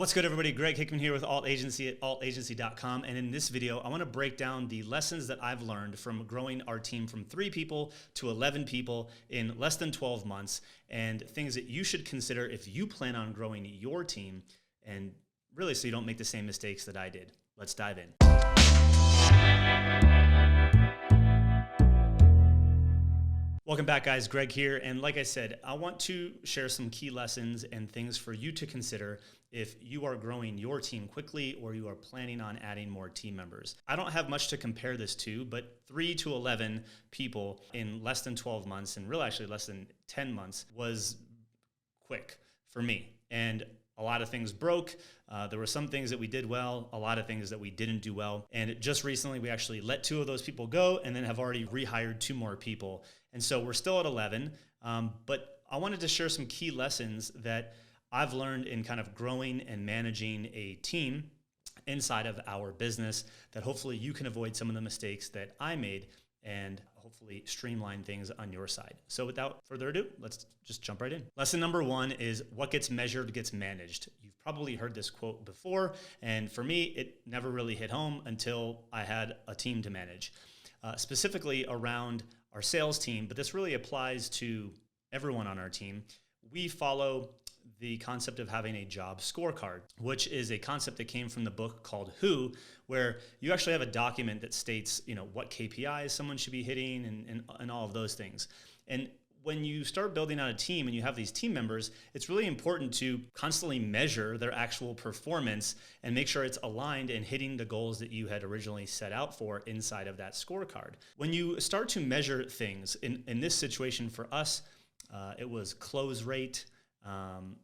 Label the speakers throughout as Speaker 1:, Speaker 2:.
Speaker 1: What's good, everybody? Greg Hickman here with Alt Agency at altagency.com. And in this video, I want to break down the lessons that I've learned from growing our team from 3 people to 11 people in less than 12 months, and things that you should consider if you plan on growing your team, and really so you don't make the same mistakes that I did. Let's dive in. Welcome back, guys. Greg here. And like I said, I want to share some key lessons and things for you to consider if you are growing your team quickly or you are planning on adding more team members. I don't have much to compare this to, but 3 to 11 people in less than 12 months, and really actually less than 10 months, was quick for me. And a lot of things broke. There were some things that we did well, a lot of things that we didn't do well. And just recently, we actually let 2 of those people go and then have already rehired 2 more people. And so we're still at 11, but I wanted to share some key lessons that I've learned in kind of growing and managing a team inside of our business that hopefully you can avoid some of the mistakes that I made and hopefully streamline things on your side. So without further ado, let's just jump right in. Lesson number 1 is what gets measured gets managed. You've probably heard this quote before, and for me, it never really hit home until I had a team to manage, specifically around our sales team, but this really applies to everyone on our team. We follow the concept of having a job scorecard, which is a concept that came from the book called Who, where you actually have a document that states, what KPIs someone should be hitting and all of those things. And when you start building out a team and you have these team members, it's really important to constantly measure their actual performance and make sure it's aligned and hitting the goals that you had originally set out for inside of that scorecard. When you start to measure things, in this situation for us, it was close rate,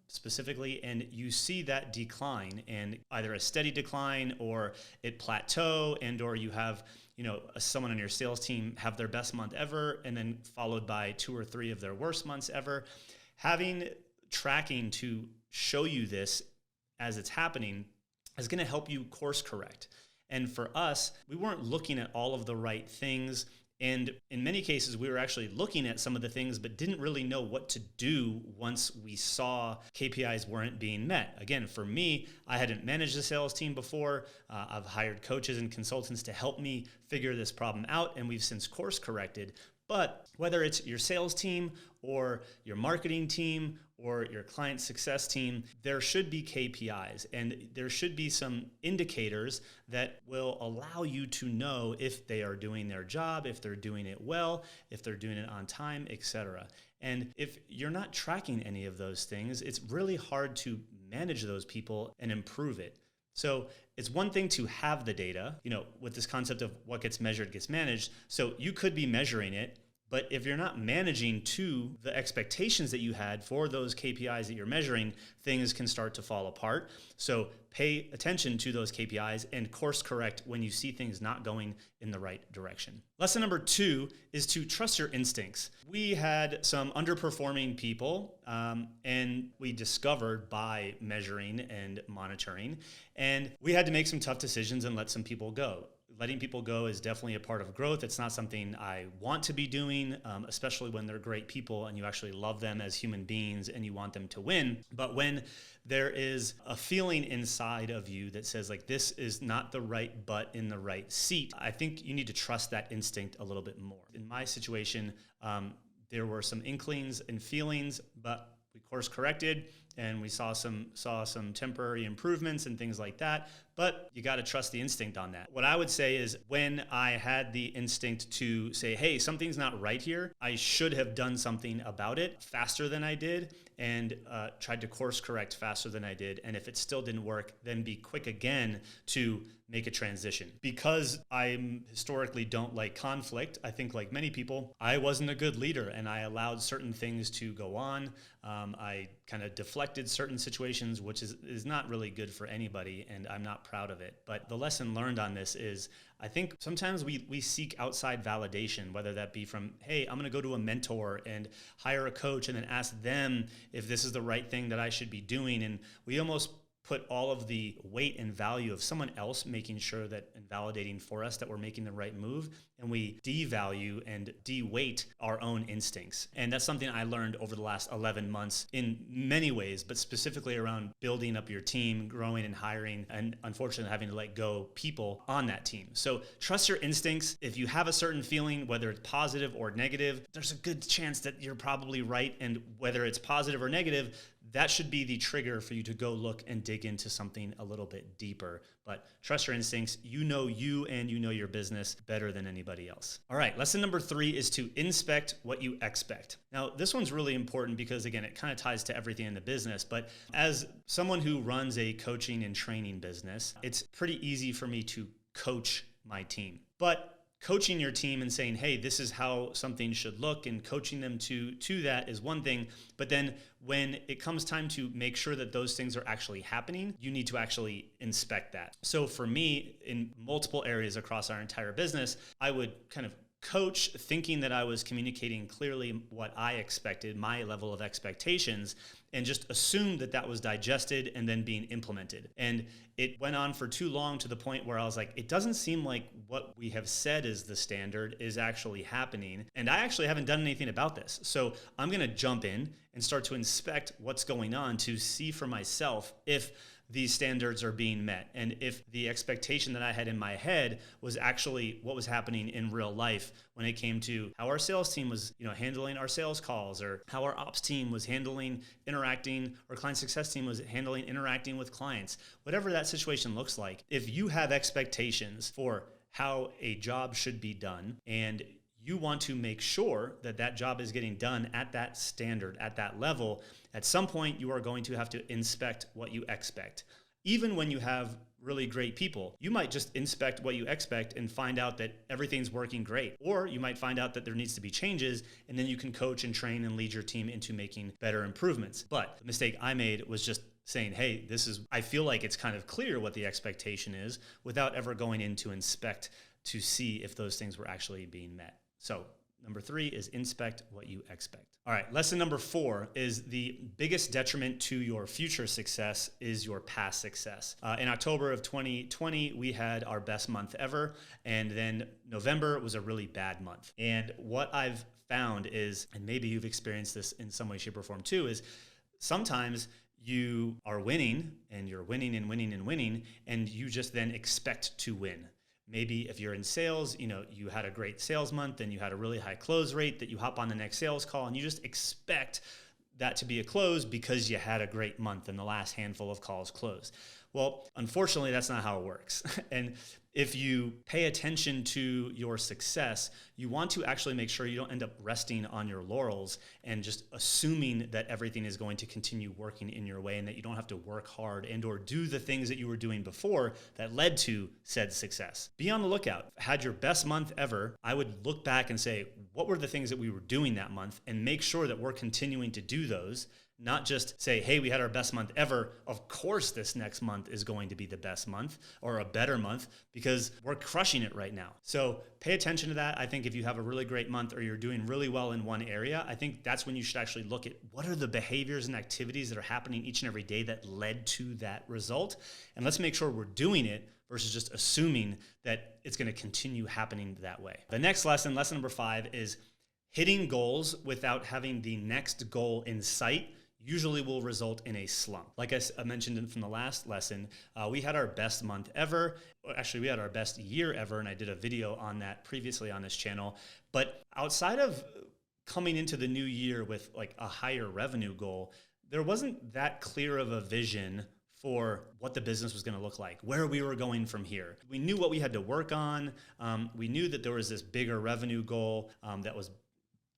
Speaker 1: specifically, and you see that decline, and either a steady decline or it plateau, and or you have someone on your sales team have their best month ever and then followed by 2 or 3 of their worst months ever. Having tracking to show you this as it's happening is going to help you course correct. And for us, we weren't looking at all of the right things. And in many cases, we were actually looking at some of the things, but didn't really know what to do once we saw KPIs weren't being met. Again, for me, I hadn't managed a sales team before. I've hired coaches and consultants to help me figure this problem out, and we've since course corrected. But whether it's your sales team or your marketing team or your client success team, there should be KPIs and there should be some indicators that will allow you to know if they are doing their job, if they're doing it well, if they're doing it on time, etc. And if you're not tracking any of those things, it's really hard to manage those people and improve it. So it's one thing to have the data, with this concept of what gets measured gets managed. So you could be measuring it, but if you're not managing to the expectations that you had for those KPIs that you're measuring, things can start to fall apart. So pay attention to those KPIs and course correct when you see things not going in the right direction. Lesson number 2 is to trust your instincts. We had some underperforming people, and we discovered by measuring and monitoring, and we had to make some tough decisions and let some people go. Letting people go is definitely a part of growth. It's not something I want to be doing, especially when they're great people and you actually love them as human beings and you want them to win. But when there is a feeling inside of you that says, like, this is not the right butt in the right seat, I think you need to trust that instinct a little bit more. In my situation, there were some inklings and feelings, but we course corrected and we saw some temporary improvements and things like that, but you got to trust the instinct on that. What I would say is when I had the instinct to say, hey, something's not right here, I should have done something about it faster than I did and tried to course correct faster than I did. And if it still didn't work, then be quick again to make a transition. Because I historically don't like conflict, I think like many people, I wasn't a good leader and I allowed certain things to go on. I kind of deflected certain situations, which is not really good for anybody, and I'm not proud of it. But the lesson learned on this is, I think sometimes we seek outside validation, whether that be from, hey, I'm going to go to a mentor and hire a coach and then ask them if this is the right thing that I should be doing. And we almost put all of the weight and value of someone else making sure that and validating for us that we're making the right move, and we devalue and de-weight our own instincts. And that's something I learned over the last 11 months in many ways, but specifically around building up your team, growing and hiring, and unfortunately having to let go people on that team. So trust your instincts. If you have a certain feeling, whether it's positive or negative, there's a good chance that you're probably right. And whether it's positive or negative, that should be the trigger for you to go look and dig into something a little bit deeper. But trust your instincts. You know you and you know your business better than anybody else. All right, lesson number 3 is to inspect what you expect. Now, this one's really important because, again, it kind of ties to everything in the business. But as someone who runs a coaching and training business, it's pretty easy for me to coach my team. But coaching your team and saying, hey, this is how something should look, and coaching them to that is one thing. But then when it comes time to make sure that those things are actually happening, you need to actually inspect that. So for me, in multiple areas across our entire business, I would kind of coach thinking that I was communicating clearly what I expected, my level of expectations, and just assumed that that was digested and then being implemented. And it went on for too long to the point where I was like, it doesn't seem like what we have said is the standard is actually happening. And I actually haven't done anything about this. So I'm going to jump in and start to inspect what's going on to see for myself if these standards are being met, and if the expectation that I had in my head was actually what was happening in real life when it came to how our sales team was, handling our sales calls, or how our ops team was handling interacting, or client success team was handling interacting with clients. Whatever that situation looks like, if you have expectations for how a job should be done, and you want to make sure that that job is getting done at that standard, at that level, at some point you are going to have to inspect what you expect. Even when you have really great people, you might just inspect what you expect and find out that everything's working great. Or you might find out that there needs to be changes, and then you can coach and train and lead your team into making better improvements. But the mistake I made was just saying, hey, I feel like it's kind of clear what the expectation is, without ever going in to inspect to see if those things were actually being met. So number 3 is inspect what you expect. All right, lesson number 4 is the biggest detriment to your future success is your past success. In October of 2020, we had our best month ever, and then November was a really bad month. And what I've found is, and maybe you've experienced this in some way, shape, or form too, is sometimes you are winning, and you're winning and winning and winning, and you just then expect to win. Maybe if you're in sales, you had a great sales month and you had a really high close rate, that you hop on the next sales call and you just expect that to be a close because you had a great month and the last handful of calls closed. Well, unfortunately, that's not how it works. And if you pay attention to your success, you want to actually make sure you don't end up resting on your laurels and just assuming that everything is going to continue working in your way and that you don't have to work hard and or do the things that you were doing before that led to said success. Be on the lookout. Had your best month ever, I would look back and say, what were the things that we were doing that month, and make sure that we're continuing to do those. Not just say, hey, we had our best month ever. Of course, this next month is going to be the best month or a better month because we're crushing it right now. So pay attention to that. I think if you have a really great month or you're doing really well in one area, I think that's when you should actually look at what are the behaviors and activities that are happening each and every day that led to that result. And let's make sure we're doing it versus just assuming that it's going to continue happening that way. The next lesson number 5, is hitting goals without having the next goal in sight usually will result in a slump. Like I mentioned from the last lesson, we had our best month ever. Actually, we had our best year ever, and I did a video on that previously on this channel. But outside of coming into the new year with like a higher revenue goal, there wasn't that clear of a vision for what the business was going to look like, where we were going from here. We knew what we had to work on. We knew that there was this bigger revenue goal that was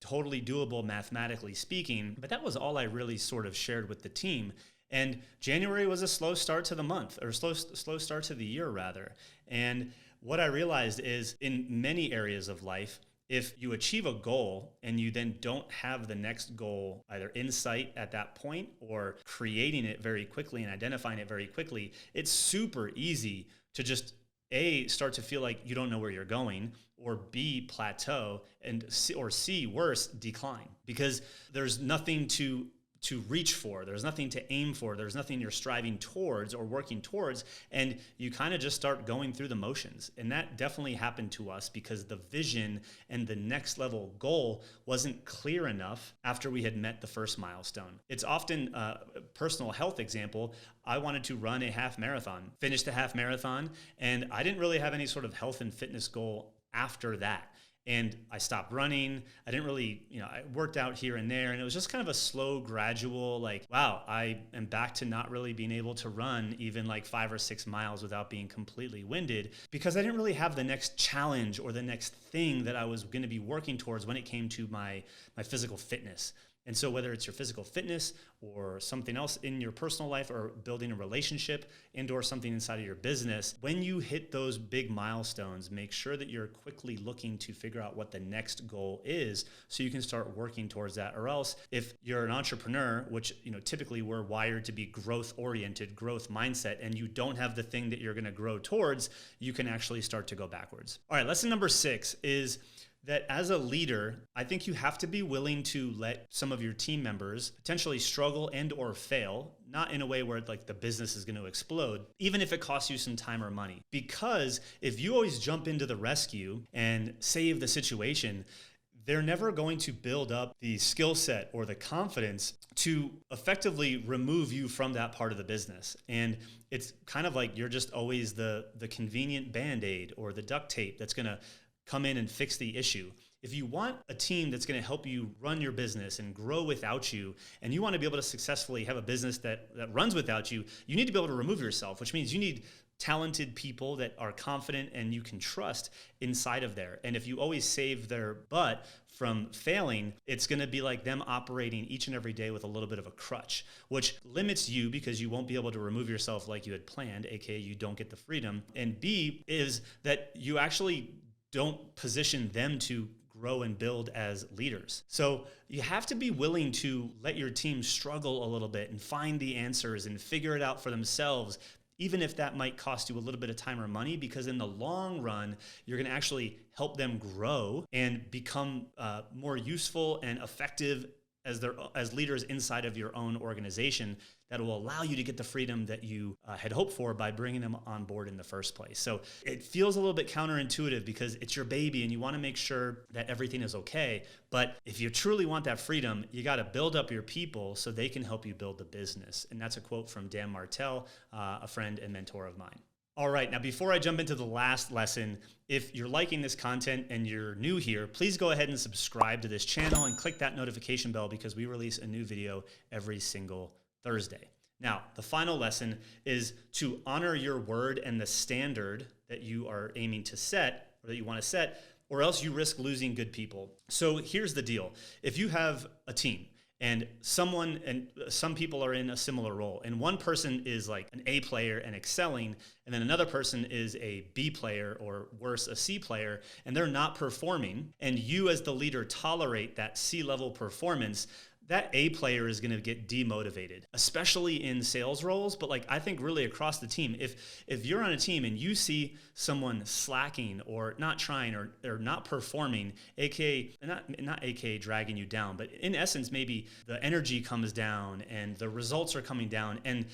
Speaker 1: totally doable mathematically speaking, but that was all I really sort of shared with the team. And January was a slow start to the month, or slow start to the year rather. And what I realized is in many areas of life, if you achieve a goal and you then don't have the next goal either in sight at that point or creating it very quickly and identifying it very quickly, it's super easy to just A, start to feel like you don't know where you're going, or B, plateau, and C, worse, decline, because there's nothing to to reach for. There's nothing to aim for. There's nothing you're striving towards or working towards. And you kind of just start going through the motions. And that definitely happened to us because the vision and the next level goal wasn't clear enough after we had met the first milestone. It's often a personal health example. I wanted to run a half marathon, finished the half marathon, and I didn't really have any sort of health and fitness goal after that. And I stopped running. I didn't really, I worked out here and there. And it was just kind of a slow, gradual, like, wow, I am back to not really being able to run even like 5 or 6 miles without being completely winded, because I didn't really have the next challenge or the next thing that I was going to be working towards when it came to my physical fitness. And so whether it's your physical fitness or something else in your personal life or building a relationship and or something inside of your business, when you hit those big milestones, make sure that you're quickly looking to figure out what the next goal is so you can start working towards that. Or else if you're an entrepreneur, which typically we're wired to be growth oriented, growth mindset, and you don't have the thing that you're going to grow towards, you can actually start to go backwards. All right, lesson number 6 is that as a leader, I think you have to be willing to let some of your team members potentially struggle and or fail, not in a way where like the business is going to explode, even if it costs you some time or money. Because if you always jump into the rescue and save the situation, they're never going to build up the skill set or the confidence to effectively remove you from that part of the business. And it's kind of like you're just always the convenient Band-Aid or the duct tape that's going to come in and fix the issue. If you want a team that's going to help you run your business and grow without you, and you want to be able to successfully have a business that runs without you, you need to be able to remove yourself, which means you need talented people that are confident and you can trust inside of there. And if you always save their butt from failing, it's going to be like them operating each and every day with a little bit of a crutch, which limits you because you won't be able to remove yourself like you had planned, aka you don't get the freedom. And B is that you actually don't position them to grow and build as leaders. So you have to be willing to let your team struggle a little bit and find the answers and figure it out for themselves, even if that might cost you a little bit of time or money, because in the long run, you're going to actually help them grow and become more useful and effective as leaders inside of your own organization that will allow you to get the freedom that you had hoped for by bringing them on board in the first place. So it feels a little bit counterintuitive because it's your baby and you want to make sure that everything is okay. But if you truly want that freedom, you got to build up your people so they can help you build the business. And that's a quote from Dan Martell, a friend and mentor of mine. All right, now before I jump into the last lesson, if you're liking this content and you're new here, please go ahead and subscribe to this channel and click that notification bell because we release a new video every single Thursday. Now, the final lesson is to honor your word and the standard that you are aiming to set or that you want to set, or else you risk losing good people. So here's the deal. If you have a team, and some people are in a similar role, and one person is like an A player and excelling, and then another person is a B player or worse, a C player, and they're not performing, and you as the leader tolerate that C-level performance, that A player is going to get demotivated, especially in sales roles. But like, I think really across the team, if you're on a team and you see someone slacking or not trying or not performing, aka not aka dragging you down, but in essence, maybe the energy comes down and the results are coming down, and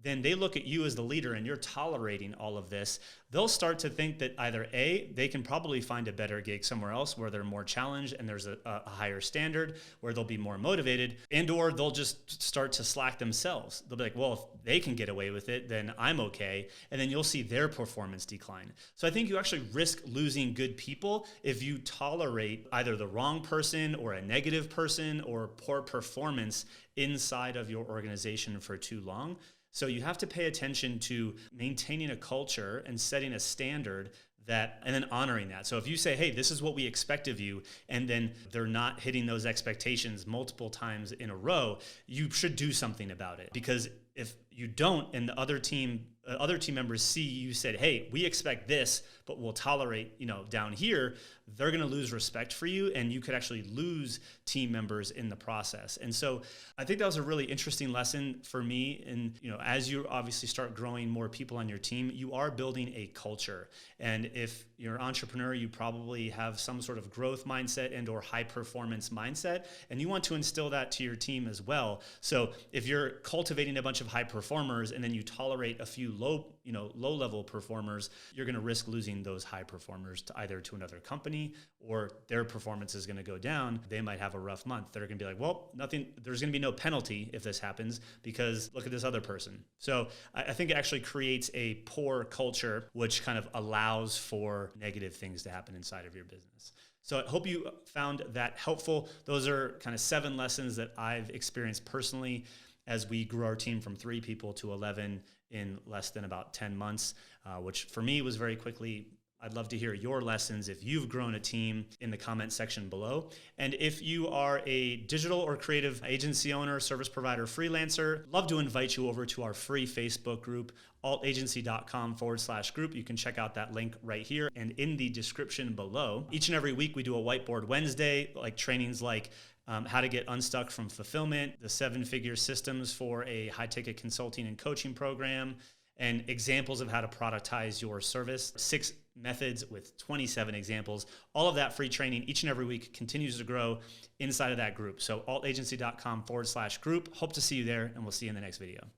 Speaker 1: then they look at you as the leader and you're tolerating all of this, they'll start to think that either A, they can probably find a better gig somewhere else where they're more challenged and there's a higher standard where they'll be more motivated, and or they'll just start to slack themselves. They'll be like, well, if they can get away with it, then I'm okay. And then you'll see their performance decline. So I think you actually risk losing good people if you tolerate either the wrong person or a negative person or poor performance inside of your organization for too long. So you have to pay attention to maintaining a culture and setting a standard and then honoring that. So if you say, hey, this is what we expect of you, and then they're not hitting those expectations multiple times in a row, you should do something about it. Because if you don't and the other team other team members see you said, hey, we expect this, but we'll tolerate, down here, they're going to lose respect for you, and you could actually lose team members in the process. And so I think that was a really interesting lesson for me. And, as you obviously start growing more people on your team, you are building a culture. And if you're an entrepreneur, you probably have some sort of growth mindset and or high performance mindset, and you want to instill that to your team as well. So if you're cultivating a bunch of high performers and then you tolerate a few low level performers, you're going to risk losing those high performers to either to another company, or their performance is going to go down. They might have a rough month. They're going to be like, well, there's going to be no penalty if this happens because look at this other person. So I think it actually creates a poor culture, which kind of allows for negative things to happen inside of your business. So I hope you found that helpful. Those are kind of 7 lessons that I've experienced personally as we grew our team from 3 people to 11 in less than about 10 months, which for me was very quickly. I'd love to hear your lessons if you've grown a team in the comment section below. And if you are a digital or creative agency owner, service provider, freelancer, love to invite you over to our free Facebook group, altagency.com/group. You can check out that link right here and in the description below. Each and every week we do a Whiteboard Wednesday, like trainings like how to get unstuck from fulfillment, the 7-figure systems for a high-ticket consulting and coaching program, and examples of how to productize your service, 6 methods with 27 examples. All of that free training each and every week continues to grow inside of that group. So altagency.com/group. Hope to see you there, and we'll see you in the next video.